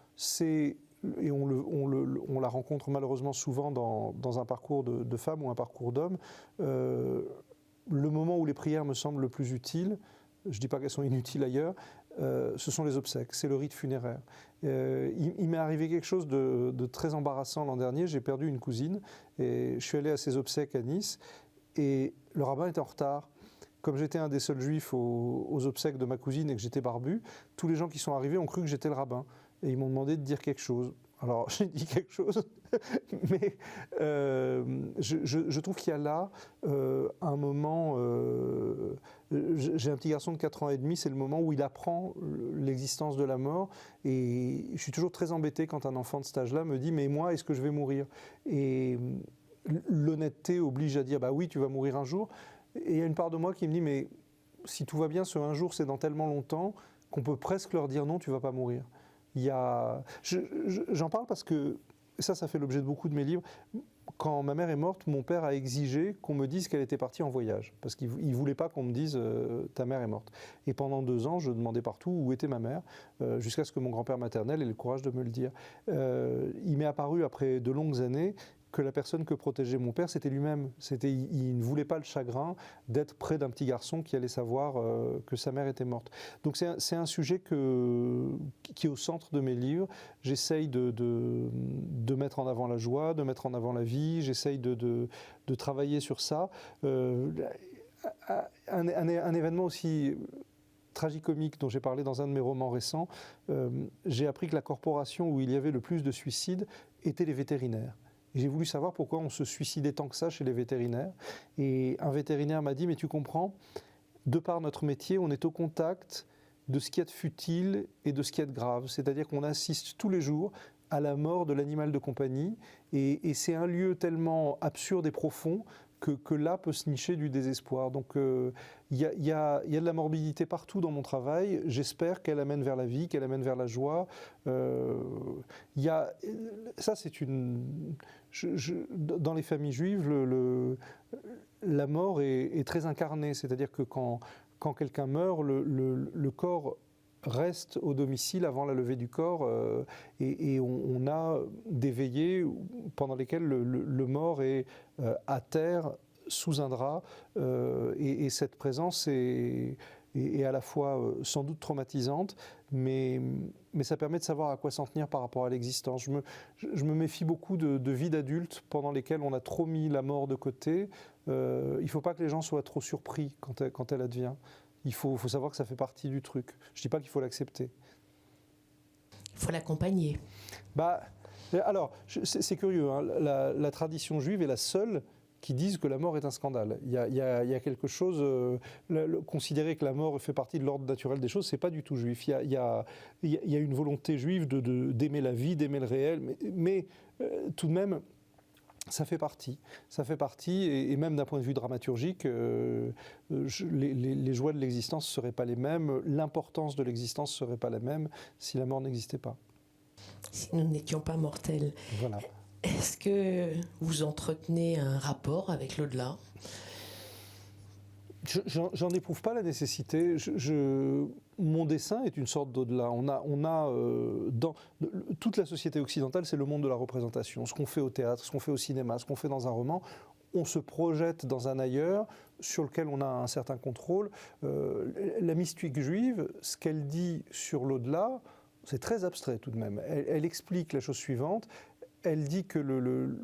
Et on la rencontre malheureusement souvent dans un parcours de femme ou un parcours d'homme. Le moment où les prières me semblent le plus utiles, je ne dis pas qu'elles sont inutiles ailleurs, ce sont les obsèques, c'est le rite funéraire. Il m'est arrivé quelque chose de très embarrassant l'an dernier. J'ai perdu une cousine et je suis allé à ses obsèques à Nice et le rabbin était en retard. Comme j'étais un des seuls juifs aux obsèques de ma cousine et que j'étais barbu, tous les gens qui sont arrivés ont cru que j'étais le rabbin et ils m'ont demandé de dire quelque chose. Alors j'ai dit quelque chose, mais je trouve qu'il y a là un moment, j'ai un petit garçon de 4 ans et demi, c'est le moment où il apprend l'existence de la mort. Et je suis toujours très embêté quand un enfant de cet âge-là me dit « mais moi, est-ce que je vais mourir ?» Et l'honnêteté oblige à dire « bah oui, tu vas mourir un jour ». Et il y a une part de moi qui me dit « mais si tout va bien, ce un jour, c'est dans tellement longtemps qu'on peut presque leur dire non, tu ne vas pas mourir ». J'en parle parce que ça fait l'objet de beaucoup de mes livres. Quand ma mère est morte, mon père a exigé qu'on me dise qu'elle était partie en voyage, parce qu'il ne voulait pas qu'on me dise ta mère est morte. Et pendant 2 ans, je demandais partout où était ma mère, jusqu'à ce que mon grand-père maternel ait le courage de me le dire. Il m'est apparu, après de longues années, que la personne que protégeait mon père, c'était lui-même. Il ne voulait pas le chagrin d'être près d'un petit garçon qui allait savoir que sa mère était morte. Donc c'est un sujet qui est au centre de mes livres. J'essaye de mettre en avant la joie, de mettre en avant la vie, j'essaye de travailler sur ça. Un événement aussi tragicomique dont j'ai parlé dans un de mes romans récents, j'ai appris que la corporation où il y avait le plus de suicides étaient les vétérinaires. J'ai voulu savoir pourquoi on se suicidait tant que ça chez les vétérinaires. Et un vétérinaire m'a dit « mais tu comprends, de par notre métier, on est au contact de ce qu'il y a de futile et de ce qu'il y a de grave. C'est-à-dire qu'on assiste tous les jours à la mort de l'animal de compagnie. Et c'est un lieu tellement absurde et profond que là peut se nicher du désespoir. Donc il y a de la morbidité partout dans mon travail. J'espère qu'elle amène vers la vie, qu'elle amène vers la joie. Ça, c'est dans les familles juives, la mort est très incarnée. C'est-à-dire que quand quelqu'un meurt, le corps reste au domicile avant la levée du corps et on a des veillées pendant lesquelles le mort est à terre sous un drap et cette présence est à la fois sans doute traumatisante mais ça permet de savoir à quoi s'en tenir par rapport à l'existence. Je me méfie beaucoup de vies d'adultes pendant lesquelles on a trop mis la mort de côté. Il ne faut pas que les gens soient trop surpris quand elle advient. Il faut savoir que ça fait partie du truc. Je ne dis pas qu'il faut l'accepter. Il faut l'accompagner. Alors, c'est curieux, hein, la tradition juive est la seule qui dise que la mort est un scandale. Il y a quelque chose, considérer que la mort fait partie de l'ordre naturel des choses, ce n'est pas du tout juif. Il y a une volonté juive d'aimer la vie, d'aimer le réel, mais tout de même, ça fait partie, et même d'un point de vue dramaturgique, les joies de l'existence ne seraient pas les mêmes, l'importance de l'existence ne serait pas la même si la mort n'existait pas. Si nous n'étions pas mortels. Voilà. Est-ce que vous entretenez un rapport avec l'au-delà ? J'en éprouve pas la nécessité. Mon dessin est une sorte d'au-delà. Dans toute la société occidentale, c'est le monde de la représentation. Ce qu'on fait au théâtre, ce qu'on fait au cinéma, ce qu'on fait dans un roman, on se projette dans un ailleurs sur lequel on a un certain contrôle. La mystique juive, ce qu'elle dit sur l'au-delà, c'est très abstrait tout de même. Elle explique la chose suivante. Elle dit que le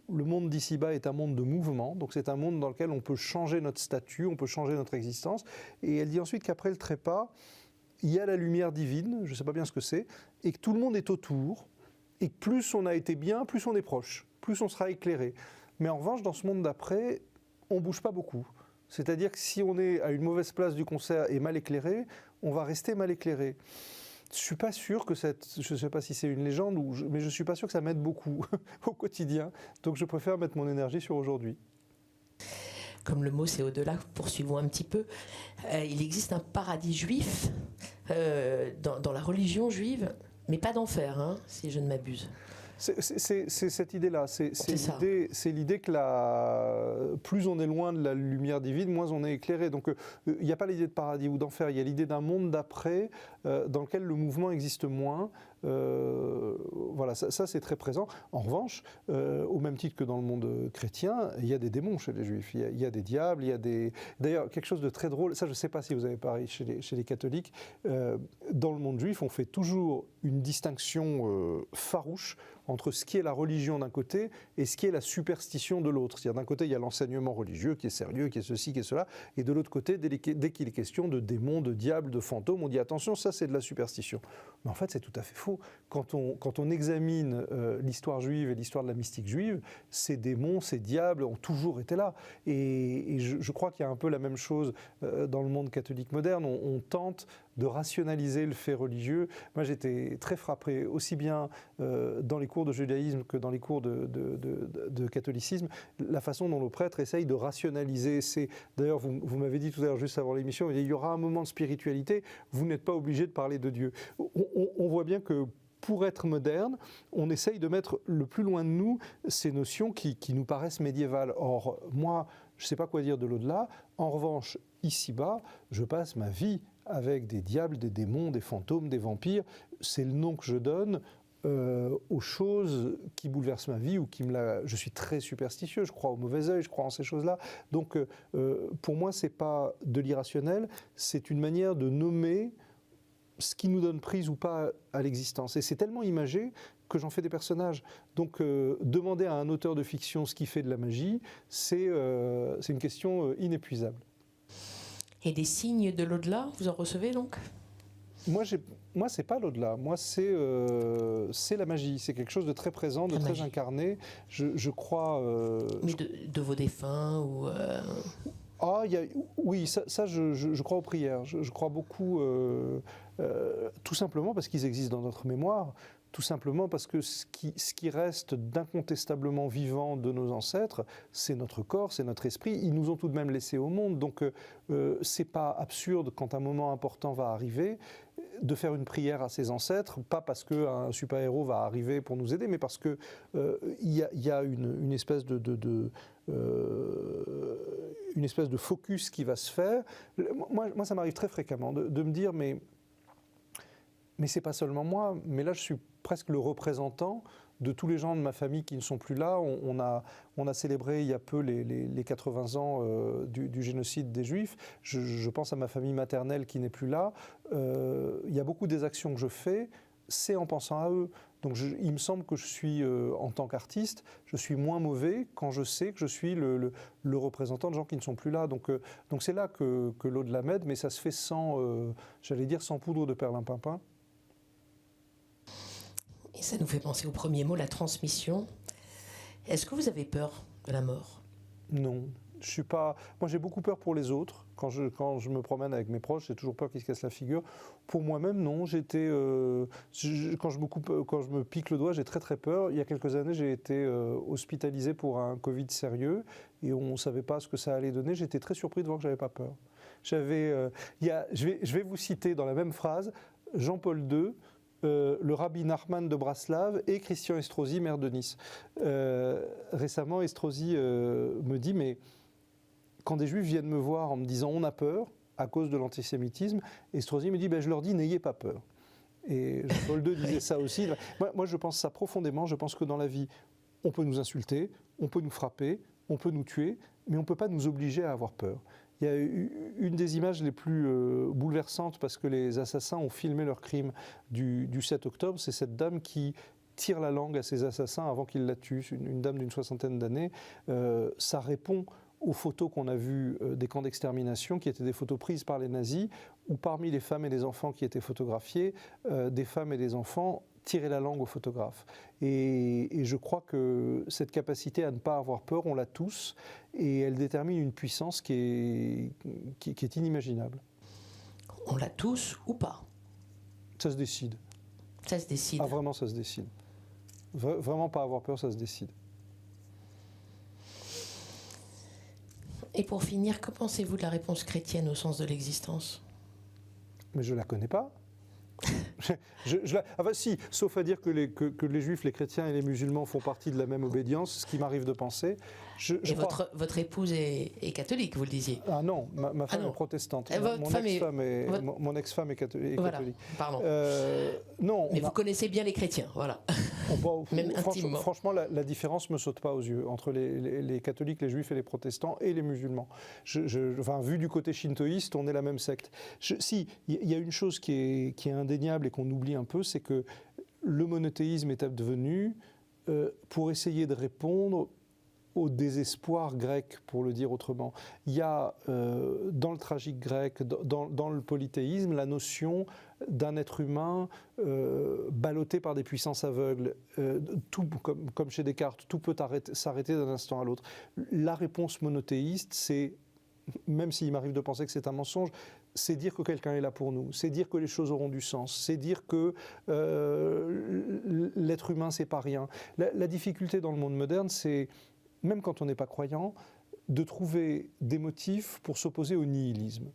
monde d'ici-bas est un monde de mouvement, donc c'est un monde dans lequel on peut changer notre statut, on peut changer notre existence. Et elle dit ensuite qu'après le trépas, il y a la lumière divine, je ne sais pas bien ce que c'est, et que tout le monde est autour, et que plus on a été bien, plus on est proche, plus on sera éclairé. Mais en revanche, dans ce monde d'après, on ne bouge pas beaucoup. C'est-à-dire que si on est à une mauvaise place du concert et mal éclairé, on va rester mal éclairé. Je ne suis pas sûr que je ne sais pas si c'est une légende, mais je ne suis pas sûr que ça m'aide beaucoup au quotidien. Donc je préfère mettre mon énergie sur aujourd'hui. Comme le mot c'est au-delà, poursuivons un petit peu. Il existe un paradis juif dans la religion juive, mais pas d'enfer, hein, si je ne m'abuse. C'est cette idée-là. C'est l'idée que plus on est loin de la lumière divine, moins on est éclairé. Donc il n'y a pas l'idée de paradis ou d'enfer, il y a l'idée d'un monde d'après dans lequel le mouvement existe moins. Voilà, ça c'est très présent. En revanche, au même titre que dans le monde chrétien, il y a des démons chez les juifs, il y a des diables, il y a des... D'ailleurs, quelque chose de très drôle, ça je ne sais pas si vous avez pareil chez les catholiques, dans le monde juif, on fait toujours une distinction farouche entre ce qui est la religion d'un côté et ce qui est la superstition de l'autre. C'est-à-dire d'un côté, il y a l'enseignement religieux qui est sérieux, qui est ceci, qui est cela, et de l'autre côté, dès qu'il est question de démons, de diables, de fantômes, on dit attention, ça c'est de la superstition. Mais en fait, c'est tout à fait faux. Quand on examine l'histoire juive et l'histoire de la mystique juive, ces démons, ces diables ont toujours été là. Et je crois qu'il y a un peu la même chose dans le monde catholique moderne. On tente de rationaliser le fait religieux. Moi, j'étais très frappé, aussi bien dans les cours de judaïsme que dans les cours de catholicisme, la façon dont le prêtre essaye de rationaliser. D'ailleurs, vous m'avez dit tout à l'heure, juste avant l'émission, il y aura un moment de spiritualité, vous n'êtes pas obligé de parler de Dieu. On voit bien que pour être moderne, on essaye de mettre le plus loin de nous ces notions qui nous paraissent médiévales. Or, moi, je ne sais pas quoi dire de l'au-delà. En revanche, ici-bas, je passe ma vie avec des diables, des démons, des fantômes, des vampires. C'est le nom que je donne aux choses qui bouleversent ma vie ou qui me la... Je suis très superstitieux, je crois au mauvais œil, je crois en ces choses-là. Donc, pour moi, ce n'est pas de l'irrationnel, c'est une manière de nommer ce qui nous donne prise ou pas à l'existence. Et c'est tellement imagé que j'en fais des personnages. Donc, demander à un auteur de fiction ce qui fait de la magie, c'est une question inépuisable. Et des signes de l'au-delà, vous en recevez donc ? Moi, c'est pas l'au-delà. Moi, c'est la magie. C'est quelque chose de très présent, de très incarné. Je crois... Mais de vos défunts ou... Oui, ça je crois aux prières. Je crois beaucoup, tout simplement parce qu'ils existent dans notre mémoire. Tout simplement parce que ce qui reste d'incontestablement vivant de nos ancêtres, c'est notre corps, c'est notre esprit. Ils nous ont tout de même laissés au monde. Donc, c'est pas absurde quand un moment important va arriver de faire une prière à ses ancêtres, pas parce qu'un super-héros va arriver pour nous aider, mais parce qu'il y a une espèce une espèce de focus qui va se faire. Moi ça m'arrive très fréquemment de me dire, mais c'est pas seulement moi, mais là je suis presque le représentant de tous les gens de ma famille qui ne sont plus là. On a célébré il y a peu les 80 ans du génocide des Juifs. Je pense à ma famille maternelle qui n'est plus là. Il y a beaucoup des actions que je fais, c'est en pensant à eux. Donc il me semble que je suis, en tant qu'artiste, je suis moins mauvais quand je sais que je suis le représentant de gens qui ne sont plus là. Donc c'est là que l'au-delà m'aide, mais ça se fait sans poudre de perlimpinpin. Et ça nous fait penser au premier mot, la transmission. Est-ce que vous avez peur de la mort ? Non. Je suis pas... Moi, j'ai beaucoup peur pour les autres. Quand je me promène avec mes proches, j'ai toujours peur qu'ils se cassent la figure. Pour moi-même, non. Quand je me pique le doigt, j'ai très très peur. Il y a quelques années, j'ai été hospitalisé pour un Covid sérieux et on ne savait pas ce que ça allait donner. J'étais très surpris de voir que je n'avais pas peur. Je vais vous citer dans la même phrase Jean-Paul II, le rabbi Nachman de Braslav et Christian Estrosi, maire de Nice. Récemment, Estrosi me dit, mais quand des Juifs viennent me voir en me disant on a peur à cause de l'antisémitisme, Estrosi me dit, je leur dis n'ayez pas peur. Et Jean-Paul II disait ça aussi. Moi, je pense ça profondément. Je pense que dans la vie, on peut nous insulter, on peut nous frapper, on peut nous tuer, mais on ne peut pas nous obliger à avoir peur. Il y a une des images les plus bouleversantes, parce que les assassins ont filmé leur crime du 7 octobre, c'est cette dame qui tire la langue à ses assassins avant qu'ils la tuent, une dame d'une 60aine d'années. Ça répond aux photos qu'on a vues des camps d'extermination, qui étaient des photos prises par les nazis, où parmi les femmes et les enfants qui étaient photographiés, des femmes et des enfants tiraient la langue aux photographes. Et je crois que cette capacité à ne pas avoir peur, on l'a tous, et elle détermine une puissance qui est inimaginable. On l'a tous ou pas ? Ça se décide. Ça se décide. Ah, vraiment, ça se décide. Vraiment, pas avoir peur, ça se décide. Et pour finir, que pensez-vous de la réponse chrétienne au sens de l'existence ? Mais je ne la connais pas. Si, sauf à dire que les juifs, les chrétiens et les musulmans font partie de la même obédience, ce qui m'arrive de penser. Votre épouse est catholique, vous le disiez ? Ah non, ma femme est protestante. Mon ex-femme est catholique. Voilà, pardon. Non, mais vous connaissez bien les chrétiens, voilà. Même intimement. Franchement, la différence ne me saute pas aux yeux entre les catholiques, les juifs et les protestants et les musulmans. Vu du côté shintoïste, on est la même secte. Il y a une chose qui est indéniable et qu'on oublie un peu, c'est que le monothéisme est advenu pour essayer de répondre au désespoir grec, pour le dire autrement. Il y a dans le tragique grec, dans le polythéisme, la notion d'un être humain ballotté par des puissances aveugles. Tout, comme chez Descartes, tout peut s'arrêter d'un instant à l'autre. La réponse monothéiste, c'est, même s'il m'arrive de penser que c'est un mensonge, c'est dire que quelqu'un est là pour nous, c'est dire que les choses auront du sens, c'est dire que l'être humain, c'est pas rien. La difficulté dans le monde moderne, c'est, même quand on n'est pas croyant, de trouver des motifs pour s'opposer au nihilisme.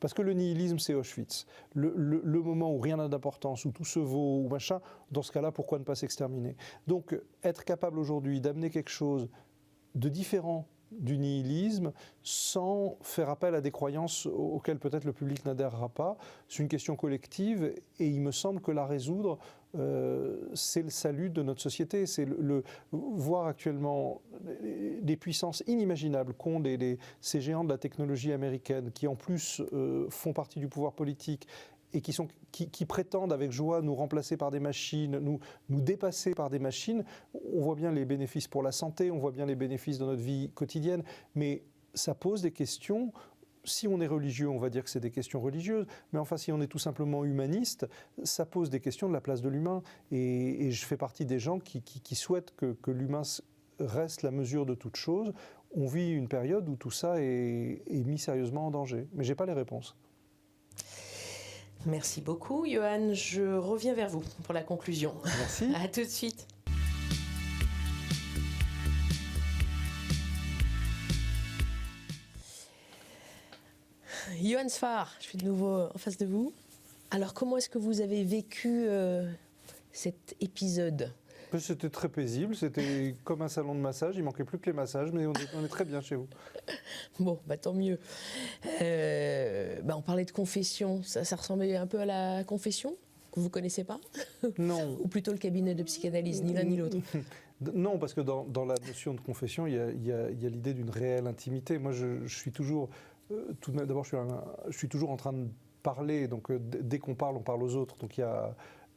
Parce que le nihilisme, c'est Auschwitz. Le moment où rien n'a d'importance, où tout se vaut, ou machin, dans ce cas-là, pourquoi ne pas s'exterminer? Donc, être capable aujourd'hui d'amener quelque chose de différent du nihilisme sans faire appel à des croyances auxquelles peut-être le public n'adhérera pas, c'est une question collective et il me semble que la résoudre, c'est le salut de notre société. C'est voir actuellement des puissances inimaginables qu'ont ces géants de la technologie américaine qui en plus font partie du pouvoir politique et qui prétendent avec joie nous remplacer par des machines, nous dépasser par des machines. On voit bien les bénéfices pour la santé, on voit bien les bénéfices dans notre vie quotidienne, mais ça pose des questions. Si on est religieux, on va dire que c'est des questions religieuses, mais enfin si on est tout simplement humaniste, ça pose des questions de la place de l'humain. Et je fais partie des gens qui souhaitent que l'humain reste la mesure de toute chose. On vit une période où tout ça est mis sérieusement en danger, mais je n'ai pas les réponses. Merci beaucoup, Johan. Je reviens vers vous pour la conclusion. Merci. À tout de suite. Johan Sfar, je suis de nouveau en face de vous. Alors, comment est-ce que vous avez vécu cet épisode ? C'était très paisible, c'était comme un salon de massage, il manquait plus que les massages, mais on est très bien chez vous. Bon, tant mieux. On parlait de confession, ça ressemblait un peu à la confession que vous ne connaissez pas? Non. Ou plutôt le cabinet de psychanalyse, ni l'un ni l'autre? Non, parce que dans la notion de confession, il y a l'idée d'une réelle intimité. Moi, je suis toujours, tout de même, d'abord, je suis toujours en train de parler, donc dès qu'on parle, on parle aux autres. Donc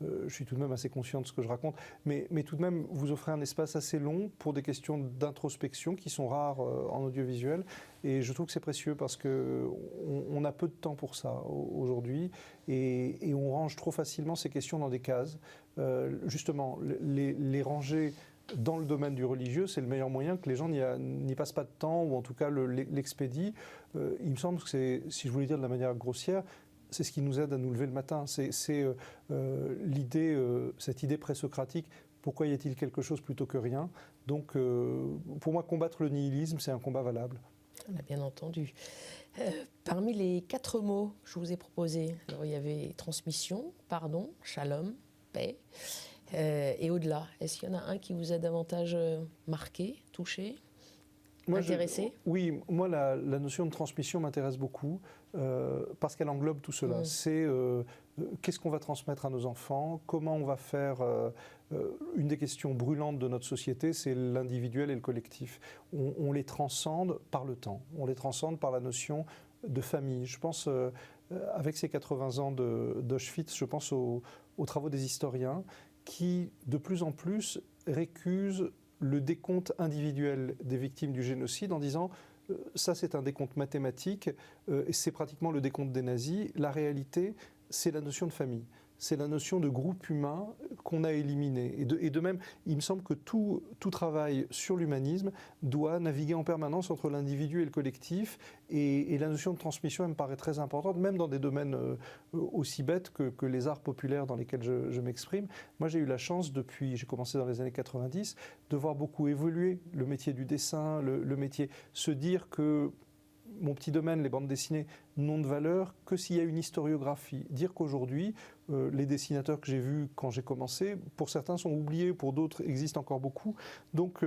je suis tout de même assez conscient de ce que je raconte, mais tout de même, vous offrez un espace assez long pour des questions d'introspection qui sont rares en audiovisuel, et je trouve que c'est précieux parce qu'on a peu de temps pour ça aujourd'hui, et on range trop facilement ces questions dans des cases. Justement, les ranger dans le domaine du religieux, c'est le meilleur moyen que les gens n'y passent pas de temps, ou en tout cas l'expédient. Il me semble que c'est, si je voulais dire de la manière grossière, c'est ce qui nous aide à nous lever le matin. C'est l'idée, cette idée présocratique, pourquoi y a-t-il quelque chose plutôt que rien? Donc, pour moi, combattre le nihilisme, c'est un combat valable. On a bien entendu. Parmi les 4 mots que je vous ai proposés, alors il y avait transmission, pardon, shalom, paix, et au-delà. Est-ce qu'il y en a un qui vous a davantage marqué, touché, intéressé? Oui, moi la notion de transmission m'intéresse beaucoup parce qu'elle englobe tout cela. C'est qu'est-ce qu'on va transmettre à nos enfants, comment on va faire. Une des questions brûlantes de notre société, c'est l'individuel et le collectif. On les transcende par le temps, on les transcende par la notion de famille. Je pense, avec ces 80 ans d'Auschwitz, je pense aux travaux des historiens qui, de plus en plus, récusent le décompte individuel des victimes du génocide en disant ça c'est un décompte mathématique et c'est pratiquement le décompte des nazis. La réalité, c'est la notion de famille, c'est la notion de groupe humain qu'on a éliminé. Et de même, il me semble que tout travail sur l'humanisme doit naviguer en permanence entre l'individu et le collectif. Et la notion de transmission, elle me paraît très importante, même dans des domaines aussi bêtes que les arts populaires dans lesquels je m'exprime. Moi, j'ai eu la chance, j'ai commencé dans les années 90, de voir beaucoup évoluer le métier du dessin, le métier, se dire que mon petit domaine, les bandes dessinées, n'ont de valeur que s'il y a une historiographie. Dire qu'aujourd'hui, les dessinateurs que j'ai vus quand j'ai commencé, pour certains sont oubliés, pour d'autres existent encore beaucoup. Donc,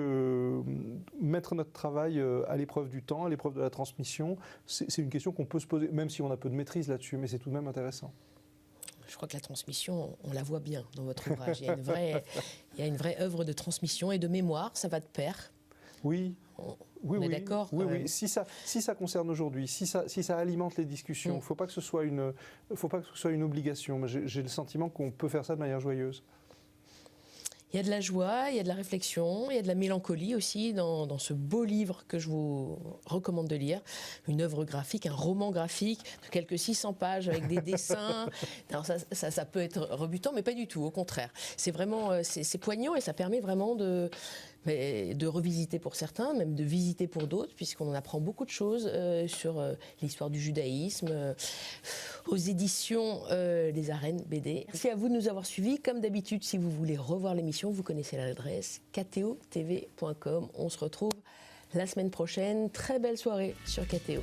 mettre notre travail à l'épreuve du temps, à l'épreuve de la transmission, c'est une question qu'on peut se poser, même si on a peu de maîtrise là-dessus, mais c'est tout de même intéressant. Je crois que la transmission, on la voit bien dans votre ouvrage. Il y a une vraie œuvre de transmission et de mémoire, ça va de pair. Oui. On est d'accord. Oui. Si ça concerne aujourd'hui, si ça alimente les discussions, il ne faut pas que ce soit une obligation. J'ai le sentiment qu'on peut faire ça de manière joyeuse. Il y a de la joie, il y a de la réflexion, il y a de la mélancolie aussi dans ce beau livre que je vous recommande de lire. Une œuvre graphique, un roman graphique de quelques 600 pages avec des dessins. Alors ça peut être rebutant, mais pas du tout, au contraire. C'est vraiment c'est poignant et ça permet vraiment de revisiter pour certains, même de visiter pour d'autres, puisqu'on en apprend beaucoup de choses sur l'histoire du judaïsme, aux éditions des Arènes BD. Merci à vous de nous avoir suivis. Comme d'habitude, si vous voulez revoir l'émission, vous connaissez l'adresse kto.tv.com. On se retrouve la semaine prochaine. Très belle soirée sur KTO.